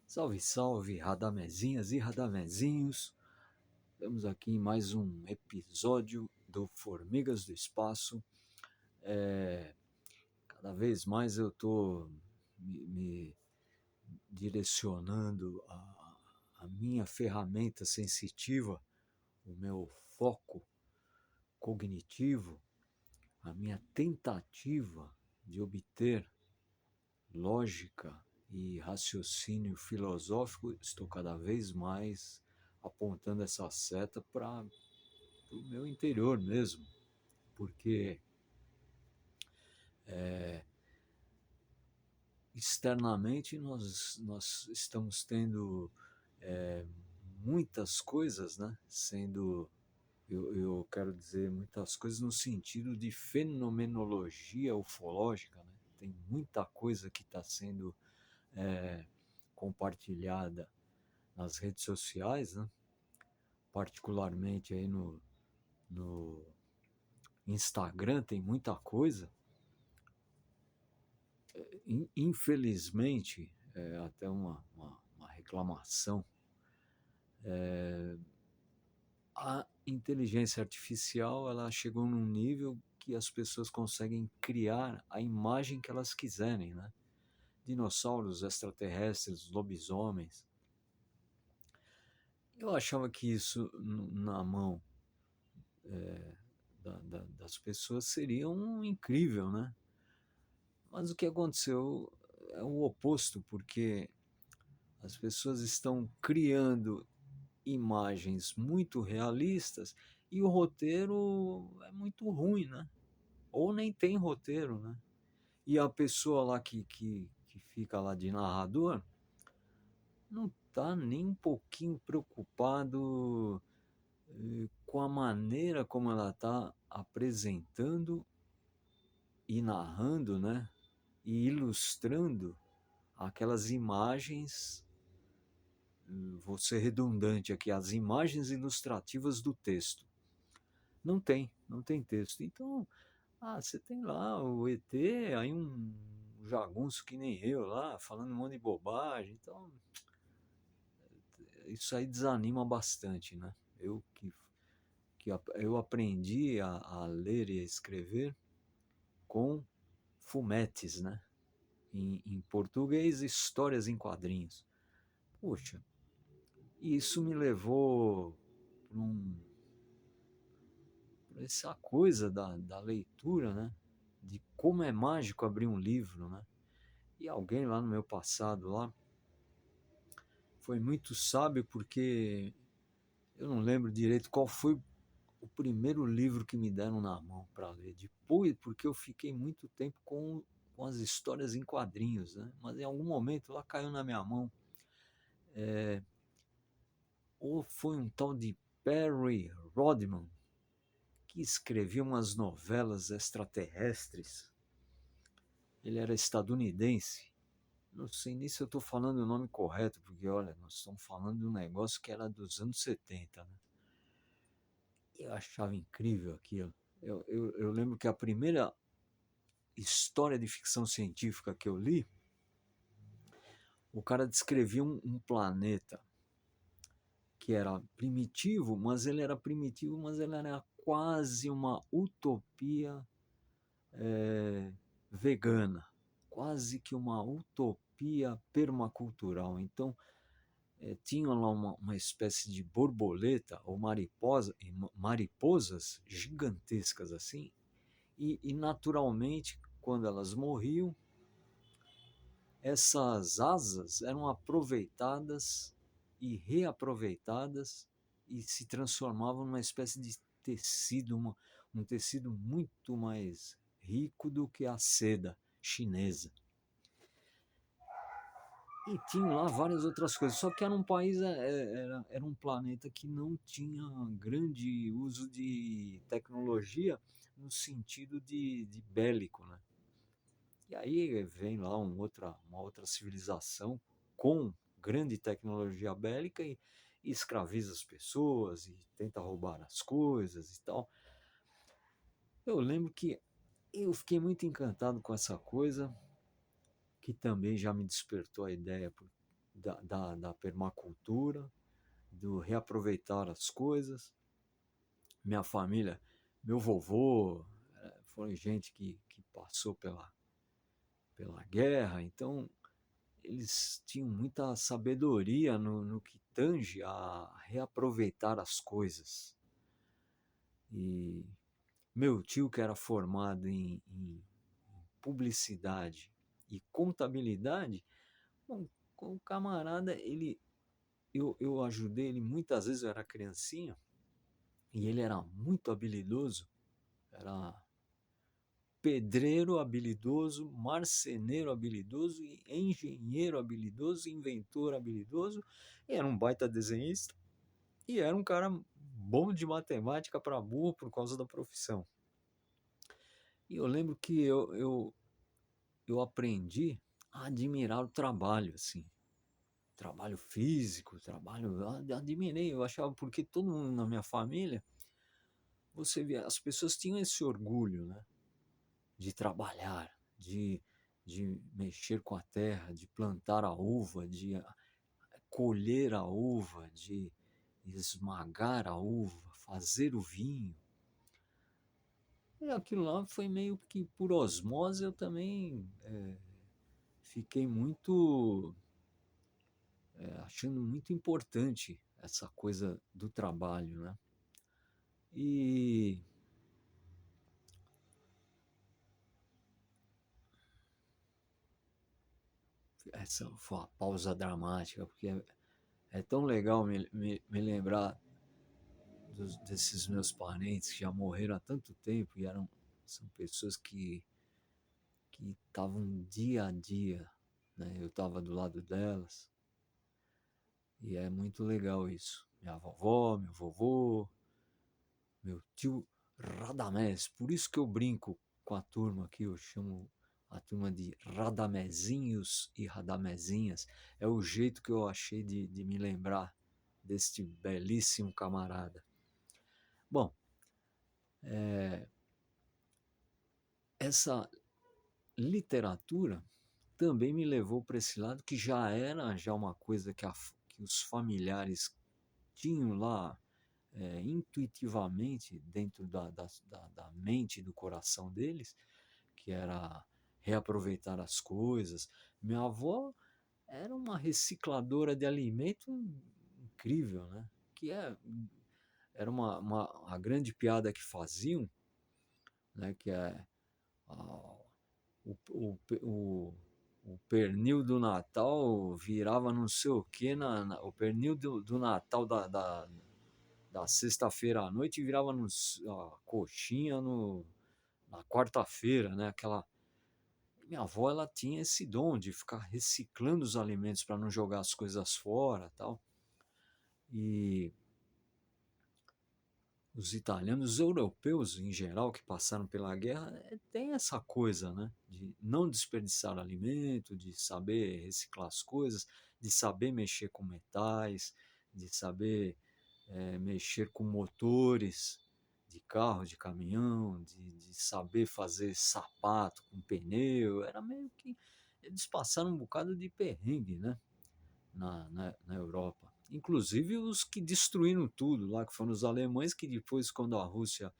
Salve, salve, radamezinhas e radamezinhos. Estamos aqui em mais um episódio do Formigas do Espaço. Cada vez mais eu estou me direcionando a minha ferramenta sensitiva, o meu foco cognitivo, a minha tentativa de obter lógica e raciocínio filosófico. Estou cada vez mais apontando essa seta para o meu interior mesmo, porque externamente nós estamos tendo é, muitas coisas, né, sendo, eu quero dizer, muitas coisas no sentido de fenomenologia ufológica, né? Tem muita coisa que está sendo é, compartilhada nas redes sociais, né? Particularmente aí no Instagram tem muita coisa. Infelizmente, até uma reclamação, a inteligência artificial ela chegou num nível que as pessoas conseguem criar a imagem que elas quiserem, né? Dinossauros, extraterrestres, lobisomens. Eu achava que isso na mão das pessoas seria um incrível, né? Mas o que aconteceu é o oposto, porque as pessoas estão criando imagens muito realistas e o roteiro é muito ruim, né? Ou nem tem roteiro, né? E a pessoa lá que fica lá de narrador não tá nem um pouquinho preocupado com a maneira como ela tá apresentando e narrando, né? E ilustrando aquelas imagens, vou ser redundante aqui, as imagens ilustrativas do texto. Não tem texto. Então, você tem lá o ET, aí um jagunço que nem eu lá, falando um monte de bobagem. Então, isso aí desanima bastante, né? Eu aprendi a ler e a escrever com fumetes, né? Em português, histórias em quadrinhos. Poxa, e isso me levou para essa coisa da leitura, né? De como é mágico abrir um livro, né? E alguém lá no meu passado lá foi muito sábio, porque eu não lembro direito qual foi o primeiro livro que me deram na mão para ler. Depois, porque eu fiquei muito tempo com as histórias em quadrinhos, né? Mas em algum momento lá caiu na minha mão. Ou foi um tal de Perry Rodman, que escrevia umas novelas extraterrestres. Ele era estadunidense. Não sei nem se eu estou falando o nome correto, porque olha, nós estamos falando de um negócio que era dos anos 70, né? Eu achava incrível aquilo. Eu lembro que a primeira história de ficção científica que eu li, o cara descrevia um planeta que era primitivo, mas ele era primitivo, mas ele era quase uma utopia vegana, quase que uma utopia permacultural. Então, tinha lá uma espécie de borboleta ou mariposas gigantescas assim, e naturalmente, quando elas morriam, essas asas eram aproveitadas e reaproveitadas e se transformavam numa espécie de tecido, um tecido muito mais rico do que a seda chinesa. E tinha lá várias outras coisas, só que era um país, era um planeta que não tinha grande uso de tecnologia no sentido de bélico, né? E aí vem lá uma outra civilização com grande tecnologia bélica e escraviza as pessoas e tenta roubar as coisas e tal. Eu lembro que eu fiquei muito encantado com essa coisa, que também já me despertou a ideia da permacultura, do reaproveitar as coisas. Minha família, meu vovô, foi gente que passou pela guerra, então eles tinham muita sabedoria no que tange a reaproveitar as coisas. E meu tio, que era formado em publicidade e contabilidade, bom, o camarada, eu ajudei ele muitas vezes, eu era criancinha, e ele era muito habilidoso, era pedreiro habilidoso, marceneiro habilidoso, engenheiro habilidoso, inventor habilidoso, e era um baita desenhista, e era um cara bom de matemática para burro por causa da profissão. E eu lembro que eu aprendi a admirar o trabalho, assim, trabalho físico, trabalho, eu admirei, eu achava, porque todo mundo na minha família, você via, as pessoas tinham esse orgulho, né, de trabalhar, de mexer com a terra, de plantar a uva, de colher a uva, de esmagar a uva, fazer o vinho. E aquilo lá foi meio que por osmose, eu também fiquei muito achando muito importante essa coisa do trabalho, né? E essa foi uma pausa dramática, porque é tão legal me lembrar desses meus parentes que já morreram há tanto tempo e são pessoas que estavam dia a dia, né? Eu estava do lado delas e é muito legal isso. Minha vovó, meu vovô, meu tio Radamés. Por isso que eu brinco com a turma aqui, eu chamo a turma de Radamezinhos e Radamezinhas. É o jeito que eu achei de me lembrar deste belíssimo camarada. Bom, essa literatura também me levou para esse lado que já era já uma coisa que os familiares tinham lá intuitivamente dentro da mente e do coração deles, que era reaproveitar as coisas. Minha avó era uma recicladora de alimento incrível, né? Era a grande piada que faziam, né? Que é ah, o pernil do Natal virava não sei o que, o pernil do Natal da sexta-feira à noite virava a coxinha na quarta-feira, né? Minha avó, ela tinha esse dom de ficar reciclando os alimentos para não jogar as coisas fora, tal. E os italianos, os europeus em geral que passaram pela guerra, tem essa coisa, né? De não desperdiçar alimento, de saber reciclar as coisas, de saber mexer com metais, de saber mexer com motores de carro, de caminhão, de saber fazer sapato com pneu. Era meio que eles passaram um bocado de perrengue, né? Na Europa. Inclusive os que destruíram tudo lá, que foram os alemães, que depois, quando a Rússia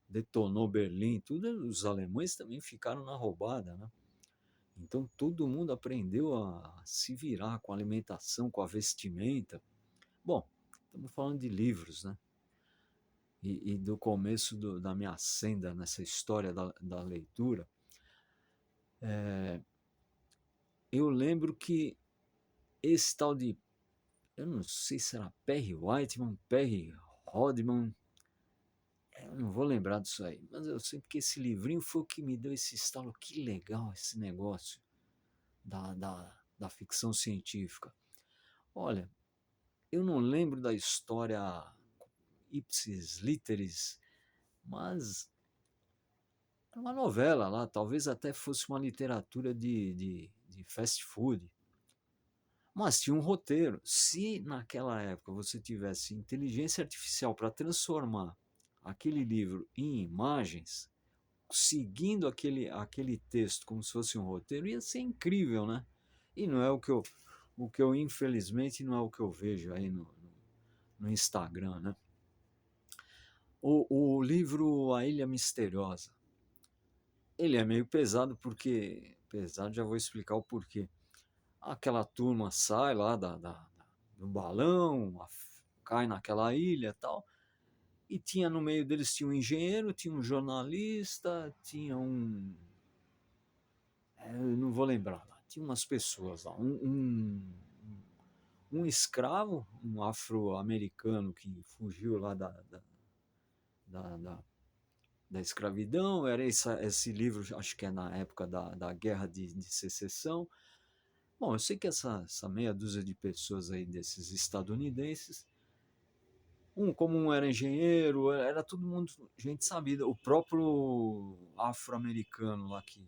detonou Berlim, tudo, os alemães também ficaram na roubada, né? Então todo mundo aprendeu a se virar com a alimentação, com a vestimenta. Bom, estamos falando de livros, né? E do começo da minha senda nessa história da leitura, eu lembro que esse tal de, eu não sei se era Perry Whiteman, Perry Rodman, eu não vou lembrar disso aí, mas eu sei que esse livrinho foi o que me deu esse estalo, que legal esse negócio da ficção científica. Olha, eu não lembro da história ipsis literis, mas era uma novela lá, talvez até fosse uma literatura de fast food, mas tinha um roteiro. Se naquela época você tivesse inteligência artificial para transformar aquele livro em imagens, seguindo aquele texto como se fosse um roteiro, ia ser incrível, né? E não é o que eu infelizmente não é o que eu vejo aí no Instagram, né? O livro A Ilha Misteriosa, ele é meio pesado porque, pesado, já vou explicar o porquê. Aquela turma sai lá do balão, cai naquela ilha e tal, e tinha no meio deles tinha um engenheiro, tinha um jornalista, tinha eu não vou lembrar, tinha umas pessoas lá, um escravo, um afro-americano que fugiu lá da, da, da escravidão, era esse livro, acho que é na época da Guerra de Secessão. Bom, eu sei que essa meia dúzia de pessoas aí, desses estadunidenses, como um era engenheiro, era todo mundo gente sabida. O próprio afro-americano lá que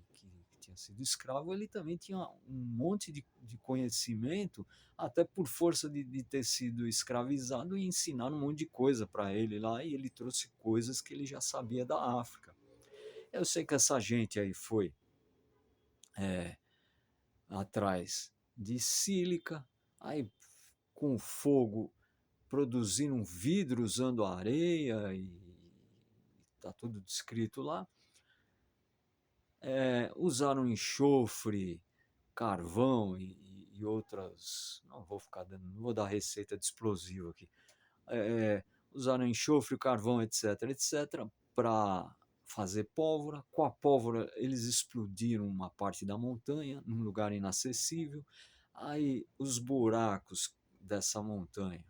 tinha sido escravo, ele também tinha um monte de conhecimento, até por força de ter sido escravizado, e ensinaram um monte de coisa para ele lá, e ele trouxe coisas que ele já sabia da África. Eu sei que essa gente aí foi é, atrás de sílica, aí com fogo produzindo um vidro usando areia, e está tudo descrito lá. Usaram enxofre, carvão e outras. Não vou ficar dando, não vou dar receita de explosivo aqui. Usaram enxofre, carvão, etc, etc, para fazer pólvora. Com a pólvora, eles explodiram uma parte da montanha, num lugar inacessível. Aí, os buracos dessa montanha,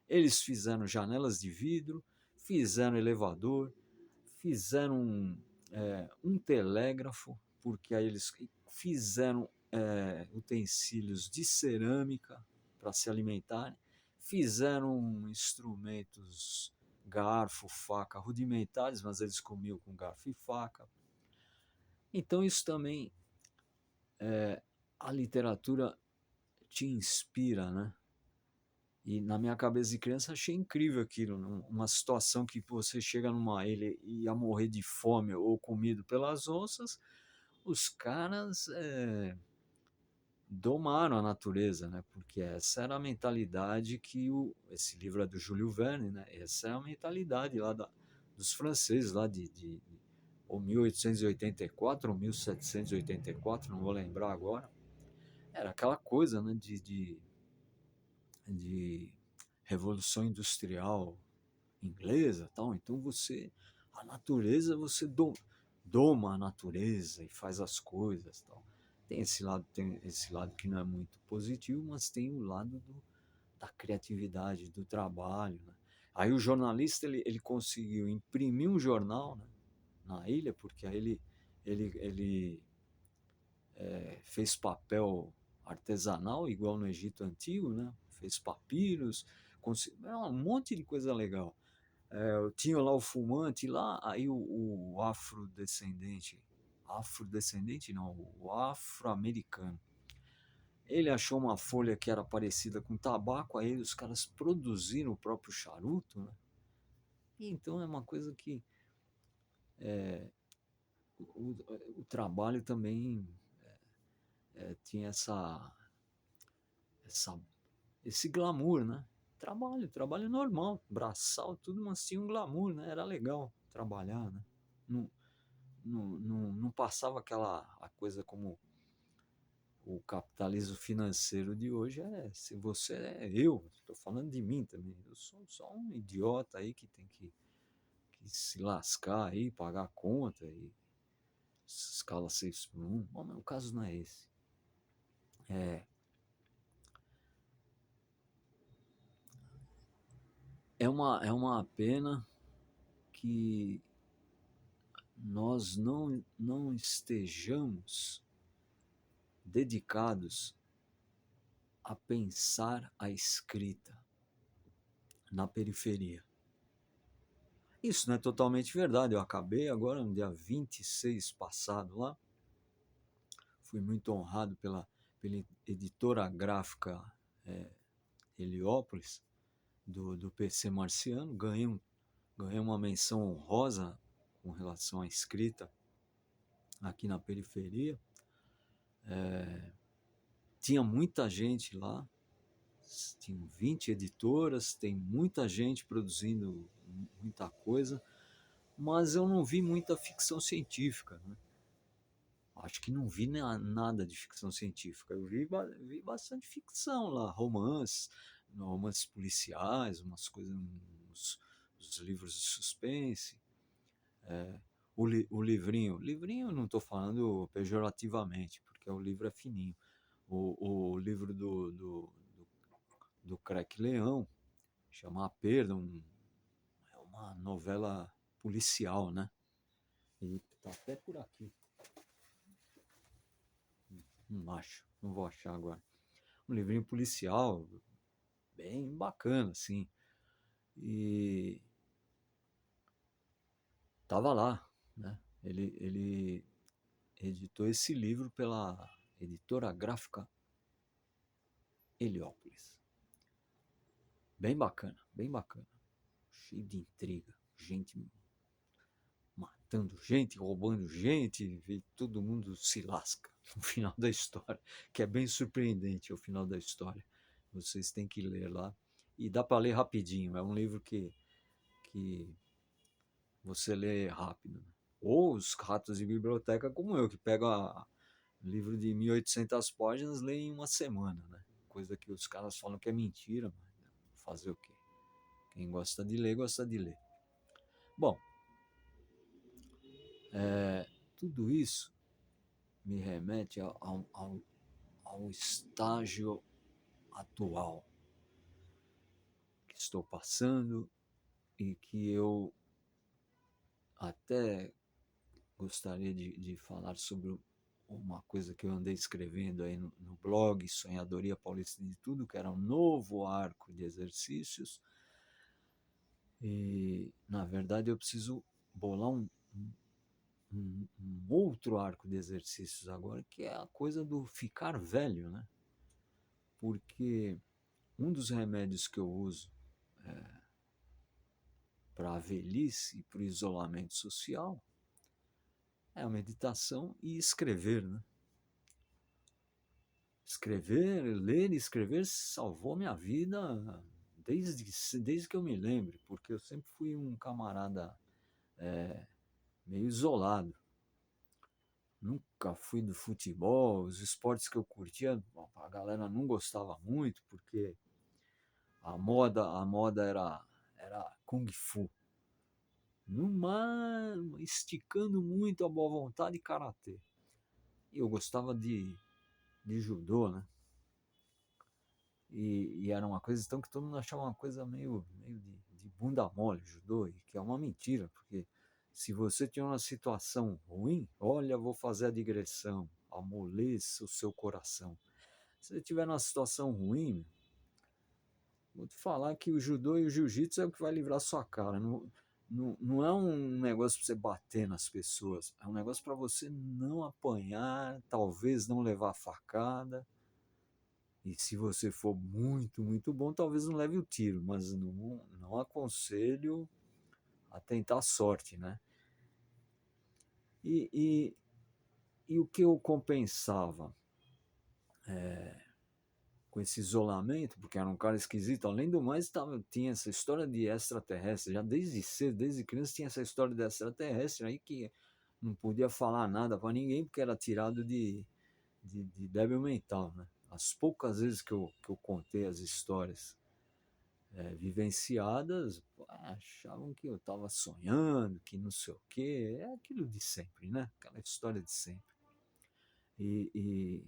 eles fizeram janelas de vidro, fizeram elevador, fizeram um telégrafo, porque aí eles fizeram utensílios de cerâmica para se alimentarem, fizeram instrumentos, garfo, faca rudimentares, mas eles comiam com garfo e faca. Então isso também, a literatura te inspira, né? E na minha cabeça de criança achei incrível aquilo, uma situação que você chega numa ilha e ia morrer de fome ou comido pelas onças, os caras domaram a natureza, né? Porque essa era a mentalidade que esse livro é do Júlio Verne, né? Essa é a mentalidade lá dos franceses lá ou 1884 ou 1784, não vou lembrar agora. Era aquela coisa, né? De revolução industrial inglesa, tal. Então a natureza, doma a natureza e faz as coisas, tal. Tem esse lado que não é muito positivo, mas tem o lado da criatividade, do trabalho, né? Aí o jornalista ele conseguiu imprimir um jornal, né, na ilha, porque aí ele fez papel artesanal, igual no Egito Antigo, né? Fez papiros, um monte de coisa legal. Eu tinha lá o fumante lá, aí o afrodescendente não, o afro-americano, ele achou uma folha que era parecida com tabaco, aí os caras produziram o próprio charuto, né? E então é uma coisa que o trabalho também tinha essa, esse glamour, né? Trabalho normal, braçal, tudo, mas tinha um glamour, né? Era legal trabalhar, né? Não, não passava a coisa como o capitalismo financeiro de hoje se você estou falando de mim também, eu sou só um idiota aí que tem que se lascar aí, pagar a conta e escala 6 por 1. Bom, mas o caso não é esse. É, é uma pena que nós não estejamos dedicados a pensar a escrita na periferia. Isso não é totalmente verdade. Eu acabei agora, no dia 26 passado lá, fui muito honrado pela editora gráfica é, Heliópolis, do PC Marciano. Ganhei uma menção honrosa com relação à escrita aqui na periferia. tinha muita gente lá, tinham 20 editoras, tem muita gente produzindo muita coisa, mas eu não vi muita ficção científica, né? Acho que não vi nada de ficção científica. Eu vi bastante ficção lá, romances policiais, umas coisas, uns livros de suspense. O livrinho, não estou falando pejorativamente, porque o livro é fininho. O livro do Crack Leão, chama A Perda, é uma novela policial, né? E tá até por aqui. Não acho, não vou achar agora. Um livrinho policial, bem bacana, assim. E tava lá, né? Ele editou esse livro pela editora gráfica Heliópolis. Bem bacana, bem bacana. Cheio de intriga, gente matando gente, roubando gente, e todo mundo se lasca no final da história, que é bem surpreendente o final da história. Vocês têm que ler lá. E dá para ler rapidinho, é um livro que você lê rápido. Ou os ratos de biblioteca como eu, que pega livro de 1.800 páginas, lê em uma semana, né? Coisa que os caras falam que é mentira, mas fazer o quê? Quem gosta de ler, gosta de ler. Bom, tudo isso me remete ao estágio atual que estou passando e que eu até gostaria de falar sobre uma coisa que eu andei escrevendo aí no blog Sonhadoria Paulista de Tudo, que era um novo arco de exercícios. E, na verdade, eu preciso bolar um outro arco de exercícios agora, que é a coisa do ficar velho, né? Porque um dos remédios que eu uso para a velhice e para o isolamento social é a meditação e escrever, né? Escrever, ler e escrever salvou minha vida desde que eu me lembro, porque eu sempre fui um camarada meio isolado. Nunca fui do futebol, os esportes que eu curtia, a galera não gostava muito, porque a moda era Kung Fu. Numa, esticando muito a boa vontade, karatê. E eu gostava de judô, né? E era uma coisa então que todo mundo achava uma coisa meio de bunda mole, judô, e que é uma mentira, porque se você tiver uma situação ruim, olha, vou fazer a digressão, amoleça o seu coração. Se você tiver numa situação ruim, vou te falar que o judô e o jiu-jitsu é o que vai livrar sua cara. Não é um negócio para você bater nas pessoas, é um negócio para você não apanhar, talvez não levar facada. E se você for muito, muito bom, talvez não leve o tiro, mas não aconselho a tentar a sorte, né? E, e, e o que eu compensava com esse isolamento, porque era um cara esquisito, além do mais, tinha essa história de extraterrestre, já desde cedo, desde criança, tinha essa história de extraterrestre aí que não podia falar nada para ninguém, porque era tirado de débil mental, né? As poucas vezes que eu contei as histórias vivenciadas, achavam que eu estava sonhando, que não sei o quê, é aquilo de sempre, né? Aquela história de sempre. E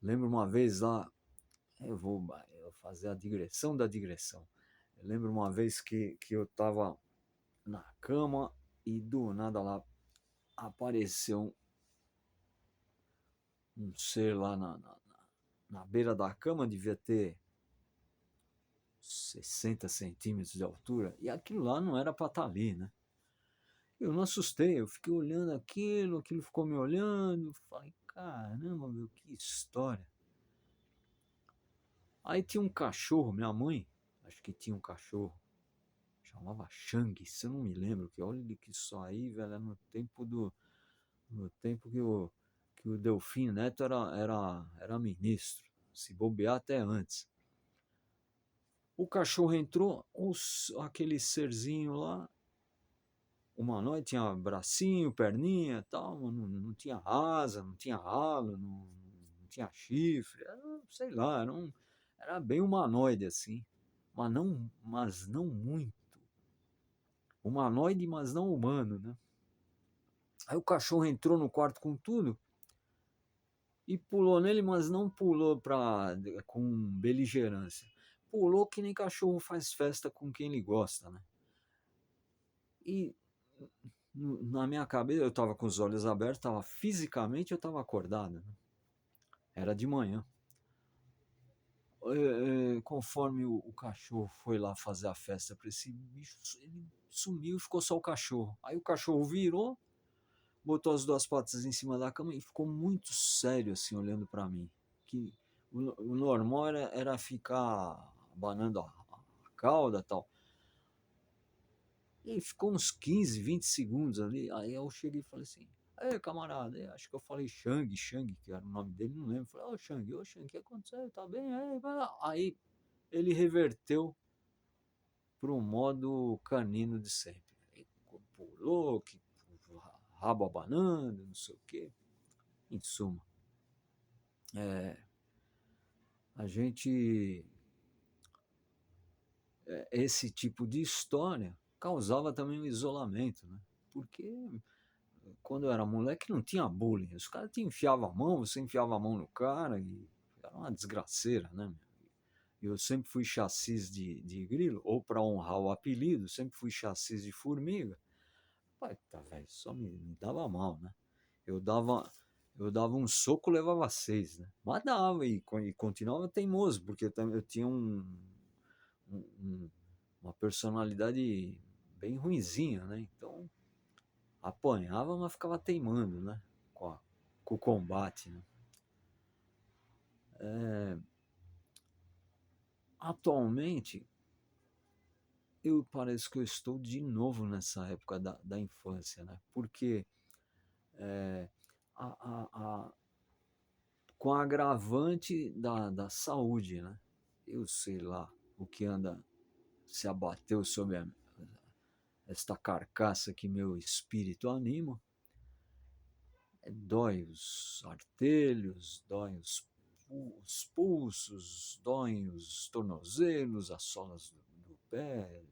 lembro uma vez lá, eu fazer a digressão da digressão. Eu lembro uma vez que eu estava na cama e do nada lá apareceu um ser lá na beira da cama, devia ter 60 centímetros de altura, e aquilo lá não era para estar ali, né? Eu não assustei, eu fiquei olhando aquilo ficou me olhando, falei, caramba, meu, que história. Aí tinha um cachorro, minha mãe, acho que tinha um cachorro, chamava Shang, se eu não me lembro, que olha que isso aí, velho, é no tempo que que o Delfim Neto era ministro, se bobear até antes. O cachorro entrou, aquele serzinho lá, humanoide, tinha bracinho, perninha, tal, não tinha asa, não tinha ralo, não tinha chifre, sei lá, era bem humanoide assim, mas não muito. Humanoide, mas não humano, né? Aí o cachorro entrou no quarto com tudo e pulou nele, mas não pulou com beligerância. Pulou que nem cachorro faz festa com quem ele gosta, né? E na minha cabeça, eu estava com os olhos abertos, fisicamente eu estava acordado, né? Era de manhã. Conforme o cachorro foi lá fazer a festa para esse bicho, ele sumiu e ficou só o cachorro. Aí o cachorro virou, botou as duas patas em cima da cama e ficou muito sério assim, olhando para mim. Que o normal era ficar abanando a cauda e tal. E ficou uns 15, 20 segundos ali. Aí eu cheguei e falei assim: Ei, camarada, acho que eu falei Shang, que era o nome dele, não lembro. Falei: Ô Shang, o que aconteceu? Tá bem? Aí, vai lá. Aí ele reverteu para o modo canino de sempre. Aí pulou, rabo abanando, não sei o quê. Em suma, a gente. Esse tipo de história causava também um isolamento, né? Porque quando eu era moleque não tinha bullying. Os caras te enfiavam a mão, você enfiava a mão no cara e era uma desgraceira, né? Eu sempre fui chassis de grilo, ou para honrar o apelido, sempre fui chassis de formiga. Pai, tá, velho, só me dava mal, né? Eu dava, eu dava um soco, levava seis, né? Mas dava e continuava teimoso, porque eu tinha um- uma personalidade bem ruinzinha, né? Então apanhava, mas ficava teimando, né? Com o combate, né? Atualmente, eu parece que eu estou de novo nessa época da infância, né? Porque é, a, a, a, com a agravante da saúde, né? Eu sei lá o que anda se abateu sobre esta carcaça que meu espírito anima. Dói os artelhos, dói os pulsos, dói os tornozelos, as solas do pé.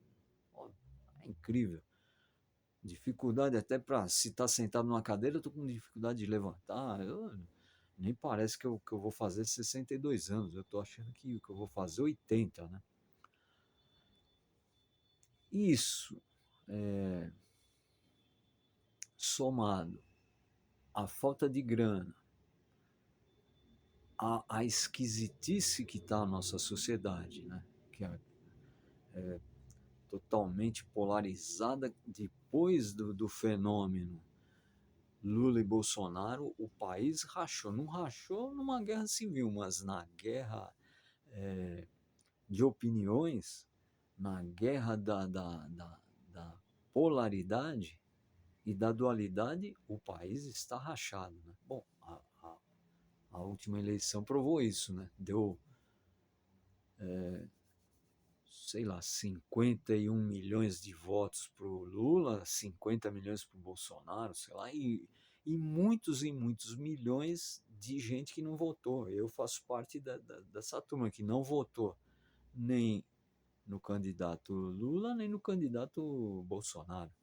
Ó, é incrível. Dificuldade até para se estar sentado numa cadeira, eu tô com dificuldade de levantar. Nem parece que eu vou fazer 62 anos. Eu tô achando que eu vou fazer 80, né? Isso, somado à falta de grana, à esquisitice que está a nossa sociedade, né? Que é totalmente polarizada depois do fenômeno Lula e Bolsonaro, o país rachou. Não rachou numa guerra civil, mas na guerra de opiniões, na guerra da polaridade e da dualidade, o país está rachado. Né? Bom, a última eleição provou isso, né? Deu, sei lá, 51 milhões de votos para o Lula, 50 milhões para o Bolsonaro, sei lá, e muitos milhões de gente que não votou. Eu faço parte dessa turma que não votou nem no candidato Lula, nem no candidato Bolsonaro.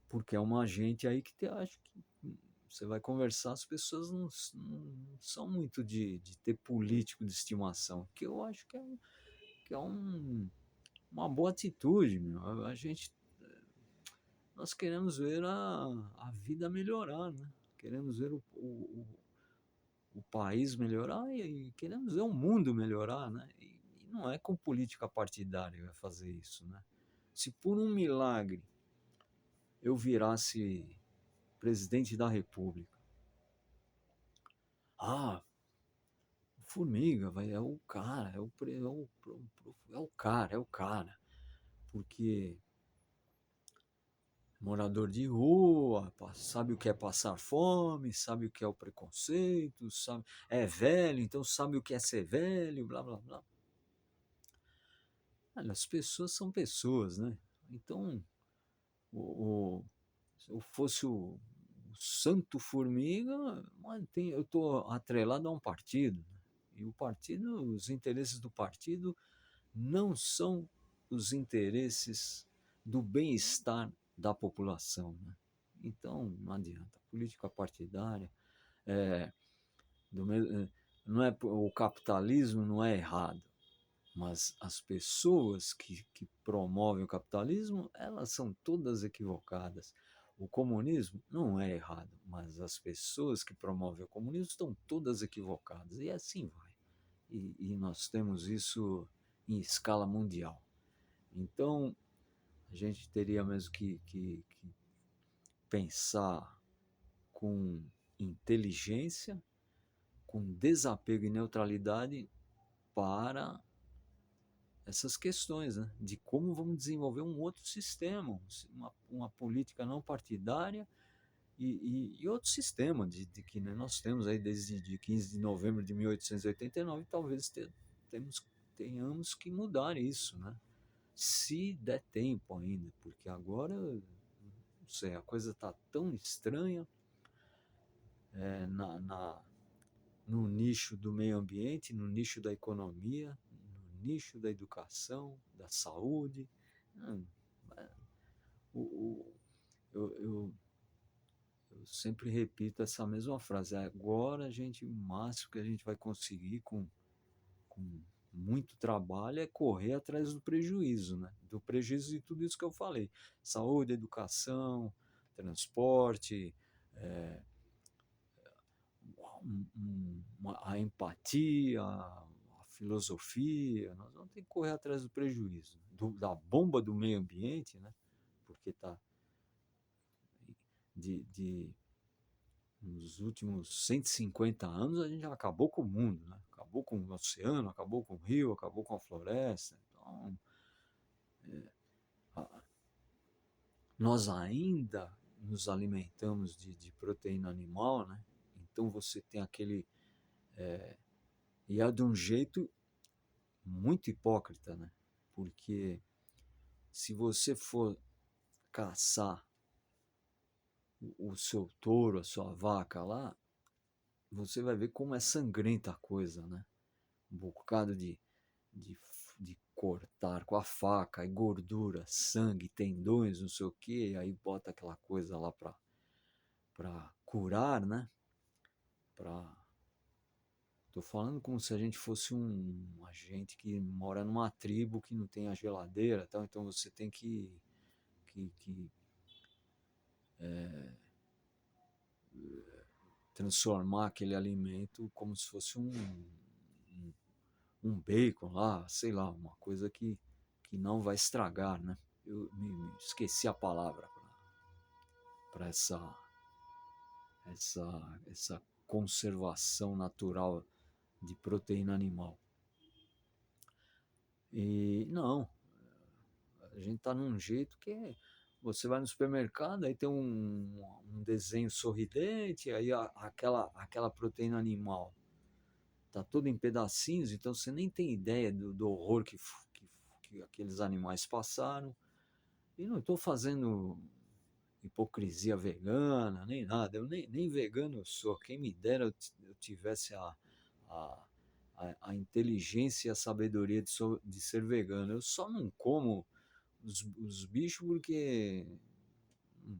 Porque é uma gente aí que acho que você vai conversar, as pessoas não são muito de ter político de estimação, que eu acho que é uma boa atitude, meu. Nós queremos ver a vida melhorar, né? Queremos ver o país melhorar e queremos ver o mundo melhorar, né? E não é com política partidária que vai fazer isso, né? Se por um milagre eu virasse presidente da República, ah, Formiga, vai, é o cara, é o cara, porque morador de rua, sabe o que é passar fome, sabe o que é o preconceito, sabe, é velho, então sabe o que é ser velho, blá blá blá. Olha, as pessoas são pessoas, né? Então, se eu fosse o Santo Formiga, eu estou atrelado a um partido, né? E o partido, os interesses do partido não são os interesses do bem-estar da população, né? Então, não adianta. Política partidária, é, do não é, o capitalismo não é errado, mas as pessoas que promovem o capitalismo, elas são todas equivocadas. O comunismo não é errado, mas as pessoas que promovem o comunismo estão todas equivocadas. E assim vai. E nós temos isso em escala mundial. Então, a gente teria mesmo que pensar com inteligência, com desapego e neutralidade para essas questões, né? De como vamos desenvolver um outro sistema, uma política não partidária e outro sistema de que, né, nós temos aí desde de 15 de novembro de 1889, talvez tenhamos que mudar isso, né? Se der tempo ainda, porque agora, não sei, a coisa está tão estranha, é, no nicho do meio ambiente, no nicho da economia, no nicho da educação, da saúde. Hum, é, o, o, eu sempre repito essa mesma frase. Agora o máximo que a gente vai conseguir com muito trabalho é correr atrás do prejuízo, né? Do prejuízo de tudo isso que eu falei: saúde, educação, transporte, é, a empatia, a filosofia. Nós vamos ter que correr atrás do prejuízo, da bomba do meio ambiente, né? Porque tá de nos últimos 150 anos a gente já acabou com o mundo, né? Acabou com o oceano, acabou com o rio, acabou com a floresta. Então, nós ainda nos alimentamos de proteína animal, né? Então você tem aquele. E é de um jeito muito hipócrita, né? Porque se você for caçar o seu touro, a sua vaca lá, você vai ver como é sangrenta a coisa, né? Um bocado de, de cortar com a faca, e gordura, sangue, tendões, não sei o que, e aí bota aquela coisa lá para curar, né? Pra... Tô falando como se a gente fosse um agente que mora numa tribo que não tem a geladeira, tal, então você tem que transformar aquele alimento como se fosse um bacon lá, sei lá, uma coisa que não vai estragar, né? Eu me esqueci a palavra para essa conservação natural de proteína animal. E não, a gente está num jeito que você vai no supermercado, aí tem um desenho sorridente, aí aquela proteína animal tá toda em pedacinhos, então você nem tem ideia do horror que aqueles animais passaram. E não estou fazendo hipocrisia vegana, nem nada. Eu nem vegano eu sou. Quem me dera eu tivesse a, a inteligência e a sabedoria de ser vegano. Eu só não como os bichos porque hum,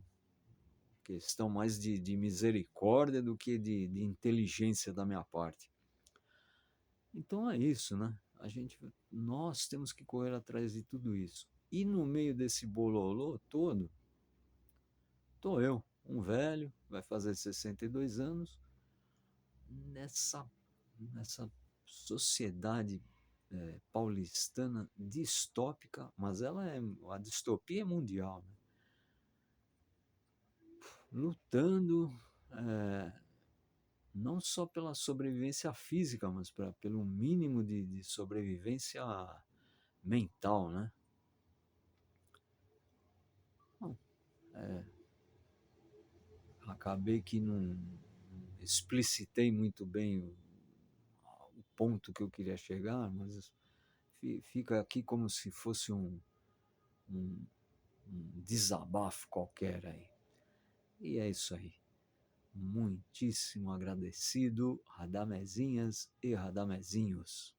questão mais de misericórdia do que de inteligência da minha parte. Então é isso, né? Nós temos que correr atrás de tudo isso. E no meio desse bololô todo, tô eu, um velho, vai fazer 62 anos, nessa, nessa sociedade paulistana distópica, mas a distopia é mundial, né? Lutando não só pela sobrevivência física, mas pelo mínimo de sobrevivência mental, né? Bom, Acabei que não explicitei muito bem o ponto que eu queria chegar, mas fica aqui como se fosse um, um desabafo qualquer aí. E é isso aí. Muitíssimo agradecido, radamezinhas e radamezinhos.